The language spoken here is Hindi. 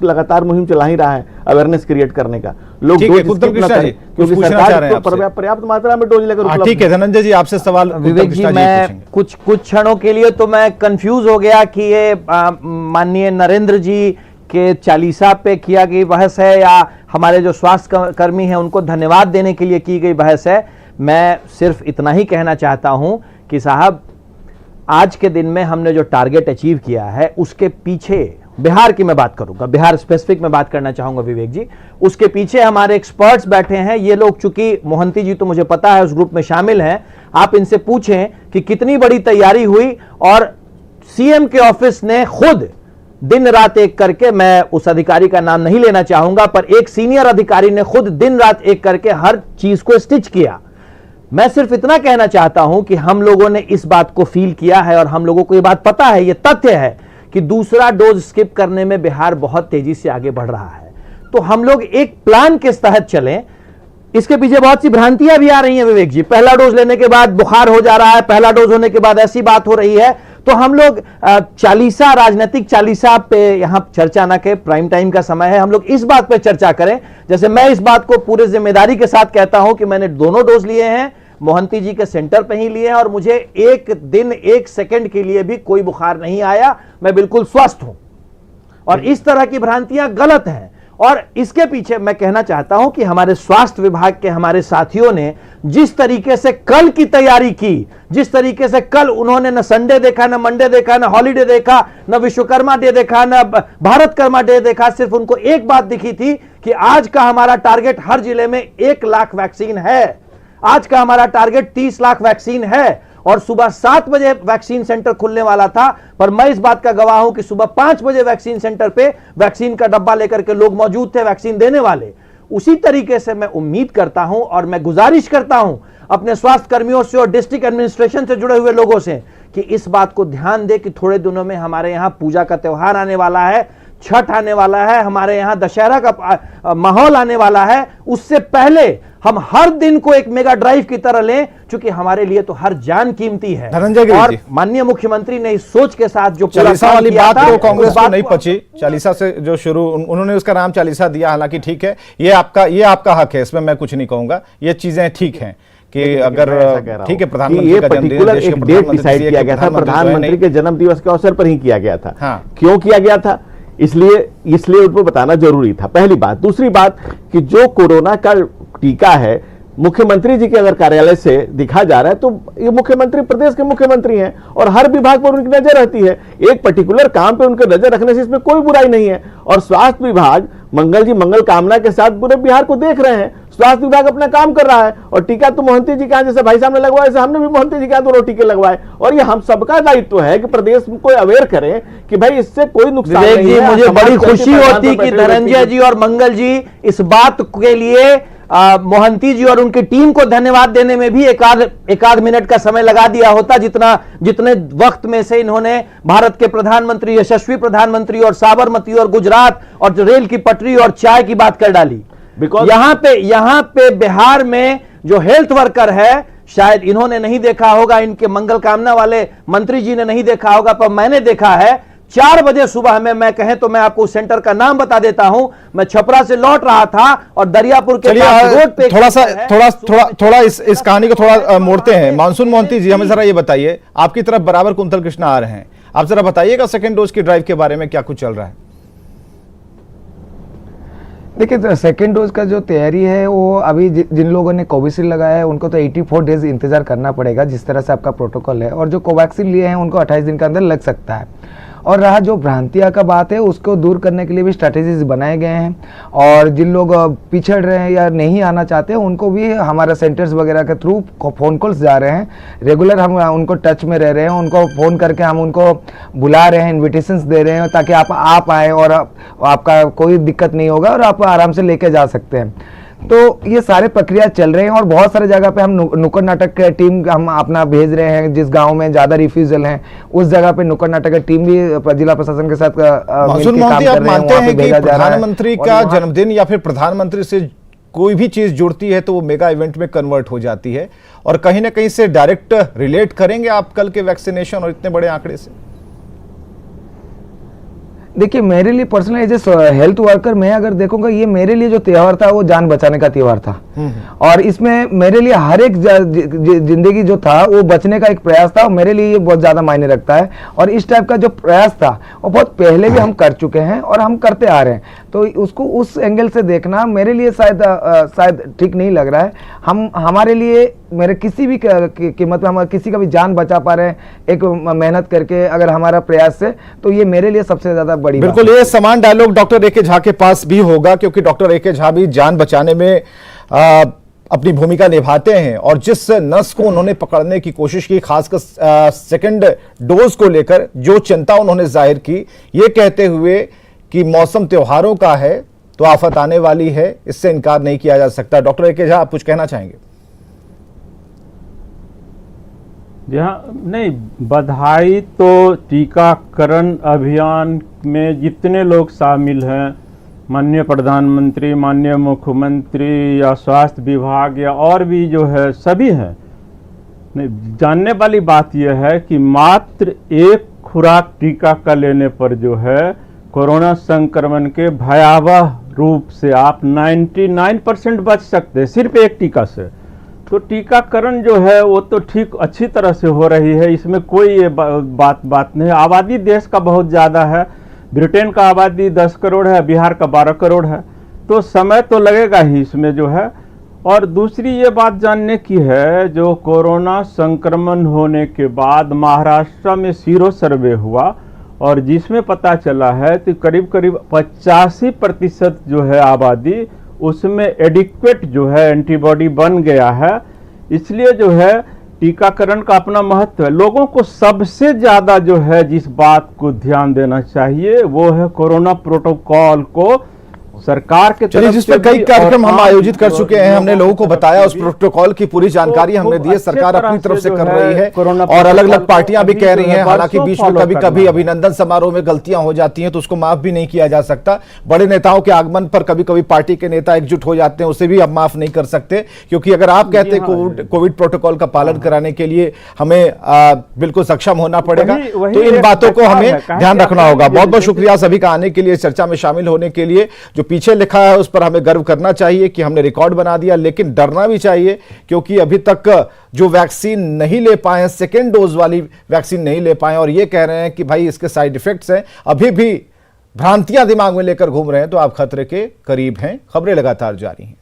लगातार मुहिम चला ही रहा है अवेयरनेस क्रिएट करने का। लोग क्योंकि सरकार तो पर्याप्त मात्रा में डोज लेकर। ठीक है धनंजय जी, आपसे सवाल। विवेक जी, मैं कुछ क्षणों के लिए तो मैं कंफ्यूज हो गया कि ये माननीय नरेंद्र जी के चालीसा पे किया गई बहस है या हमारे जो स्वास्थ्य कर्मी हैं उनको धन्यवाद देने के लिए की गई बहस है। मैं सिर्फ इतना ही कहना चाहता हूं कि साहब, आज के दिन में हमने जो टारगेट अचीव किया है उसके पीछे, बिहार की मैं बात करूंगा, बिहार स्पेसिफिक में बात करना चाहूंगा विवेक जी, उसके पीछे हमारे एक्सपर्ट्स बैठे हैं। ये लोग, चूंकि मोहंती जी तो मुझे पता है उस ग्रुप में शामिल हैं, आप इनसे पूछें कि कितनी बड़ी तैयारी हुई। और सीएम के ऑफिस ने खुद दिन रात एक करके, मैं उस अधिकारी का नाम नहीं लेना चाहूंगा, पर एक सीनियर अधिकारी ने खुद दिन रात एक करके हर चीज को स्टिच किया। मैं सिर्फ इतना कहना चाहता हूं कि हम लोगों ने इस बात को फील किया है और हम लोगों को यह बात पता है, यह तथ्य है कि दूसरा डोज स्किप करने में बिहार बहुत तेजी से आगे बढ़ रहा है। तो हम लोग एक प्लान के तहत चलें। इसके पीछे बहुत सी भ्रांतियां भी आ रही हैं विवेक जी। पहला डोज लेने के बाद बुखार हो जा रहा है, पहला डोज होने के बाद ऐसी बात हो रही है। तो हम लोग चालीसा, राजनीतिक चालीसा पे यहां चर्चा ना के, प्राइम टाइम का समय है, हम लोग इस बात पे चर्चा करें। जैसे मैं इस बात को पूरे जिम्मेदारी के साथ कहता हूं कि मैंने दोनों डोज लिए हैं, मोहंती जी के सेंटर पे ही लिए हैं, और मुझे एक दिन एक सेकंड के लिए भी कोई बुखार नहीं आया, मैं बिल्कुल स्वस्थ हूं। और इस तरह की भ्रांतियां गलत हैं। और इसके पीछे मैं कहना चाहता हूं कि हमारे स्वास्थ्य विभाग के हमारे साथियों ने जिस तरीके से कल की तैयारी की, जिस तरीके से कल उन्होंने न संडे देखा, न मंडे देखा, न हॉलीडे देखा, न विश्वकर्मा डे देखा, न भारत कर्मा डे देखा, सिर्फ उनको एक बात दिखी थी कि आज का हमारा टारगेट हर जिले में 1 लाख वैक्सीन है, आज का हमारा टारगेट 30 लाख वैक्सीन है। और सुबह 7 बजे वैक्सीन सेंटर खुलने वाला था, पर मैं इस बात का गवाह हूं कि सुबह 5 बजे वैक्सीन सेंटर पे वैक्सीन का डब्बा लेकर के लोग मौजूद थे वैक्सीन देने वाले। उसी तरीके से मैं उम्मीद करता हूं और मैं गुजारिश करता हूं अपने स्वास्थ्य कर्मियों से और डिस्ट्रिक्ट एडमिनिस्ट्रेशन से जुड़े हुए लोगों से कि इस बात को ध्यान दे कि थोड़े दिनों में हमारे यहां पूजा का त्योहार आने वाला है, छठ आने वाला है, हमारे यहां दशहरा का माहौल आने वाला है। उससे पहले हम हर दिन को एक मेगा ड्राइव की तरह लें, क्योंकि हमारे लिए तो हर जान कीमती है। और माननीय मुख्यमंत्री ने इस सोच के साथ जो चालीसा वाली बात तो कांग्रेस को नहीं पची, चालीसा से जो शुरू उन्होंने उसका नाम चालीसा दिया, हालांकि ठीक है, ये आपका हक है, इसमें मैं कुछ नहीं कहूंगा, ये चीजें ठीक हैं कि अगर ठीक है प्रधानमंत्री का पर्टिकुलर एक डेट डिसाइड किया गया था, प्रधानमंत्री के जन्म दिवस के अवसर पर ही किया गया था। क्यों किया गया था, इसलिए उनको बताना जरूरी था, पहली बात। दूसरी बात कि जो कोरोना का टीका है, मुख्यमंत्री जी के अगर कार्यालय से दिखा जा रहा है, तो ये मुख्यमंत्री प्रदेश के मुख्यमंत्री हैं और हर विभाग पर उनकी नजर रहती है। एक पर्टिकुलर काम पे उनकी नजर रखने से इसमें कोई बुराई नहीं है। और स्वास्थ्य विभाग मंगल जी मंगल कामना के साथ पूरे बिहार को देख रहे हैं। स्वास्थ्य विभाग अपना काम कर रहा है और टीका तो मोहंती जी का, जैसे भाई साहब ने लगवाया, जैसे हमने भी मोहंती जी का दोनों टीके लगवाए। और ये हम सबका दायित्व है कि प्रदेश को अवेयर करें कि भाई इससे कोई नुकसान नहीं है। मुझे बड़ी खुशी होती कि धनंजय जी और मंगल जी इस बात के लिए मोहंती जी और उनकी टीम को धन्यवाद देने में भी एक आध मिनट का समय लगा दिया होता, जितने वक्त में से इन्होंने भारत के प्रधानमंत्री, यशस्वी प्रधानमंत्री और साबरमती और गुजरात और रेल की पटरी और चाय की बात कर डाली। यहां पे बिहार में जो हेल्थ वर्कर है, शायद इन्होंने नहीं देखा होगा, इनके मंगल कामना वाले मंत्री जी ने नहीं देखा होगा, पर मैंने देखा है 4 बजे सुबह में, मैं कहें तो मैं आपको सेंटर का नाम बता देता हूं, मैं छपरा से लौट रहा था और दरियापुर के रोड पे थोड़ा इस कहानी को थोड़ा मोड़ते हैं। मानसून मोहंती जी, हमें जरा ये बताइए, आपकी तरफ बराबर कुंतल कृष्णा आ रहे हैं, आप जरा बताइएगा सेकेंड डोज की ड्राइव के बारे में क्या कुछ चल रहा है। देखिए, सेकेंड डोज का जो तैयारी है वो अभी जिन लोगों ने कोविशील्ड लगाया है उनको तो 84 डेज इंतजार करना पड़ेगा, जिस तरह से आपका प्रोटोकॉल है। और जो कोवैक्सीन लिए हैं उनको 28 दिन के अंदर लग सकता है। और रहा जो भ्रांतियाँ का बात है, उसको दूर करने के लिए भी स्ट्रैटेजीज बनाए गए हैं। और जिन लोग पिछड़ रहे हैं या नहीं आना चाहते हैं उनको भी हमारा सेंटर्स वगैरह के थ्रू फ़ोन कॉल्स जा रहे हैं। रेगुलर हम उनको टच में रह रहे हैं, उनको फ़ोन करके हम उनको बुला रहे हैं, इन्विटेशंस दे रहे हैं ताकि आप आएँ और आपका कोई दिक्कत नहीं होगा और आप आराम से लेके जा सकते हैं। तो ये सारे प्रक्रिया चल रहे हैं और बहुत सारे जगह पे हम नुक्कड़ नाटक की टीम हम अपना भेज रहे हैं। जिस गांव में ज्यादा रिफ्यूजल है उस जगह पे नुक्कड़ नाटक की टीम भी जिला प्रशासन के साथ काम कर रहे हैं। प्रधानमंत्री का जन्मदिन या फिर प्रधानमंत्री से कोई भी चीज जुड़ती है तो वो मेगा इवेंट में कन्वर्ट हो जाती है, और कहीं ना कहीं से डायरेक्ट रिलेट करेंगे आप कल के वैक्सीनेशन और इतने बड़े आंकड़े से? देखिए मेरे लिए personal as a health worker मैं अगर देखूंगा, ये मेरे लिए जो त्योहार था वो जान बचाने का त्योहार था। और इसमें मेरे लिए हर एक जिंदगी जो था वो बचने का एक प्रयास था, और मेरे लिए ये बहुत ज्यादा मायने रखता है। और इस टाइप का जो प्रयास था वो बहुत पहले भी हम कर चुके हैं और हम करते आ रहे हैं, तो उसको उस एंगल से देखना मेरे लिए शायद ठीक नहीं लग रहा है। हम हमारे लिए मेरे किसी भी कीमत में हम किसी का भी जान बचा पा रहे हैं एक मेहनत करके, अगर हमारा प्रयास से, तो ये मेरे लिए सबसे ज्यादा बड़ी बिल्कुल ये समान डायलॉग डॉक्टर ए.के. झा के पास भी होगा, क्योंकि डॉक्टर ए.के. झा भी जान बचाने में अपनी भूमिका निभाते हैं। और जिस नस को उन्होंने पकड़ने की कोशिश की, खासकर सेकंड डोज को लेकर जो चिंता उन्होंने जाहिर की, ये कहते हुए कि मौसम त्योहारों का है तो आफत आने वाली है, इससे इनकार नहीं किया जा सकता। Doctor A K. झा, आप कुछ कहना चाहेंगे? नहीं, बधाई तो टीकाकरण अभियान में जितने लोग शामिल हैं, माननीय प्रधानमंत्री, माननीय मुख्यमंत्री या स्वास्थ्य विभाग या और भी जो है सभी हैं। नहीं, जानने वाली बात यह है कि मात्र एक खुराक टीका का लेने पर जो है कोरोना संक्रमण के भयावह रूप से आप 99% बच सकते हैं सिर्फ एक टीका से। तो टीकाकरण जो है वो तो ठीक अच्छी तरह से हो रही है, इसमें कोई ये बात नहीं। आबादी देश का बहुत ज़्यादा है, ब्रिटेन का आबादी 10 करोड़ है, बिहार का 12 करोड़ है, तो समय तो लगेगा ही इसमें जो है। और दूसरी ये बात जानने की है, जो कोरोना संक्रमण होने के बाद महाराष्ट्र में सीरो सर्वे हुआ और जिसमें पता चला है कि करीब करीब 85% जो है आबादी उसमें एडिक्वेट जो है एंटीबॉडी बन गया है। इसलिए जो है टीकाकरण का अपना महत्व है। लोगों को सबसे ज्यादा जो है जिस बात को ध्यान देना चाहिए वो है कोरोना प्रोटोकॉल को सरकार के तरफ जिस पर कई कार्यक्रम हम आयोजित कर चुके हैं, हमने लोगों को बताया, उस प्रोटोकॉल की पूरी जानकारी हमने दी है। सरकार अपनी तरफ से कर रही है और अलग अलग पार्टियां भी कह रही हैं। हालांकि बीच में कभी कभी अभिनंदन समारोह में गलतियां हो जाती हैं तो उसको माफ भी नहीं किया जा सकता। बड़े नेताओं के आगमन पर कभी कभी पार्टी के नेता एकजुट हो जाते हैं, उसे भी अब माफ नहीं कर सकते, क्योंकि अगर आप कहते हैं कोविड प्रोटोकॉल का पालन कराने के लिए हमें बिल्कुल सक्षम होना पड़ेगा, तो इन बातों को हमें ध्यान रखना होगा। बहुत बहुत शुक्रिया सभी का आने के लिए, चर्चा में शामिल होने के लिए। जो पीछे लिखा है उस पर हमें गर्व करना चाहिए कि हमने रिकॉर्ड बना दिया, लेकिन डरना भी चाहिए, क्योंकि अभी तक जो वैक्सीन नहीं ले पाए, सेकेंड डोज वाली वैक्सीन नहीं ले पाए और ये कह रहे हैं कि भाई इसके साइड इफेक्ट्स हैं, अभी भी भ्रांतियां दिमाग में लेकर घूम रहे हैं, तो आप खतरे के करीब हैं। खबरें लगातार जारी हैं।